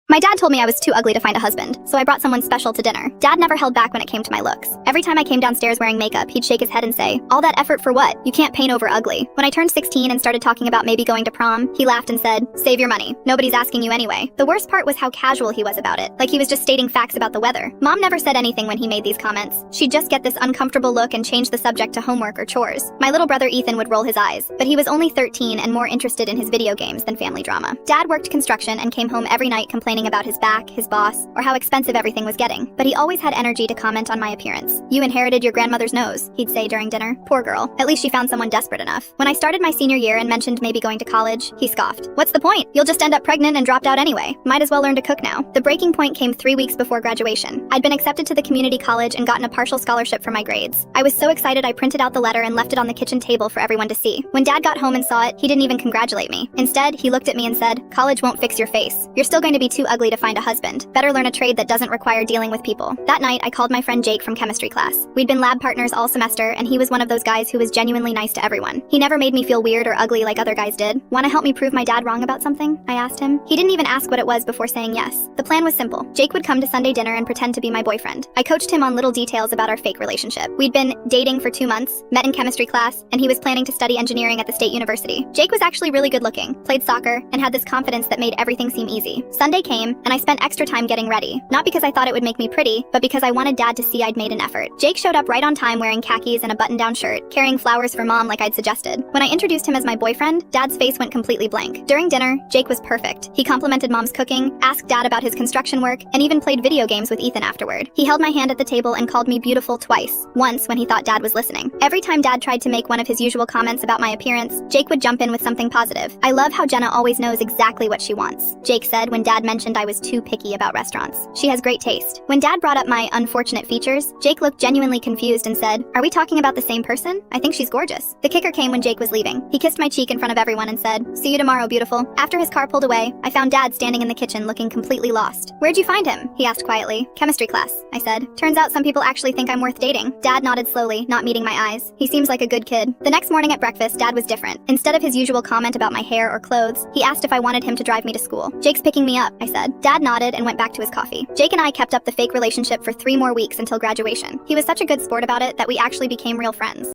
My dad told me I was too ugly to find a husband, so I brought someone special to dinner. Dad never held back when it came to my looks. Every time I came downstairs wearing makeup, he'd shake his head and say, "All that effort for what? You can't paint over ugly." When I turned 16 and started talking about maybe going to prom, he laughed and said, "Save your money. Nobody's asking you anyway." The worst part was how casual he was about it, like he was just stating facts about the weather. Mom never said anything when he made these comments. She'd just get this uncomfortable look and change the subject to homework or chores. My little brother Ethan would roll his eyes, but he was only 13 and more interested in his video games than family drama. Dad worked construction and came home every night complaining about his back, his boss, or how expensive everything was getting. But he always had energy to comment on my appearance. "You inherited your grandmother's nose," he'd say during dinner. Poor girl. At least she found someone desperate enough. When I started my senior year and mentioned maybe going to college, he scoffed. "What's the point? You'll just end up pregnant and dropped out anyway. Might as well learn to cook now." The breaking point came 3 weeks before graduation. I'd been accepted to the community college and gotten a partial scholarship for my grades. I was so excited I printed out the letter and left it on the kitchen table for everyone to see. When Dad got home and saw it, he didn't even congratulate me. Instead, he looked at me and said, "College won't fix your face. You're still going to be too ugly to find a husband. Better learn a trade that doesn't require dealing with people." That night, I called my friend Jake from chemistry class. We'd been lab partners all semester, and he was one of those guys who was genuinely nice to everyone. He never made me feel weird or ugly like other guys did. "Want to help me prove my dad wrong about something?" I asked him. He didn't even ask what it was before saying yes. The plan was simple. Jake would come to Sunday dinner and pretend to be my boyfriend. I coached him on little details about our fake relationship. We'd been dating for 2 months, met in chemistry class, and he was planning to study engineering at the state university. Jake was actually really good looking, played soccer, and had this confidence that made everything seem easy. Sunday came, and I spent extra time getting ready. Not because I thought it would make me pretty, but because I wanted Dad to see I'd made an effort. Jake showed up right on time wearing khakis and a button-down shirt, carrying flowers for Mom like I'd suggested. When I introduced him as my boyfriend, Dad's face went completely blank. During dinner, Jake was perfect. He complimented Mom's cooking, asked Dad about his construction work, and even played video games with Ethan afterward. He held my hand at the table and called me beautiful twice, once when he thought Dad was listening. Every time Dad tried to make one of his usual comments about my appearance, Jake would jump in with something positive. "I love how Jenna always knows exactly what she wants," Jake said when Dad mentioned I was too picky about restaurants. "She has great taste." When Dad brought up my unfortunate features, Jake looked genuinely confused and said, "Are we talking about the same person? I think she's gorgeous." The kicker came when Jake was leaving. He kissed my cheek in front of everyone and said, "See you tomorrow, beautiful." After his car pulled away, I found Dad standing in the kitchen looking completely lost. "Where'd you find him?" he asked quietly. "Chemistry class," I said. "Turns out some people actually think I'm worth dating." Dad nodded slowly, not meeting my eyes. He seems like a good kid. The next morning at breakfast, Dad was different. Instead of his usual comment about my hair or clothes, he asked if I wanted him to drive me to school. "Jake's picking me up," I said. Dad nodded and went back to his coffee. Jake and I kept up the fake relationship for 3 more weeks until graduation. He was such a good sport about it that we actually became real friends.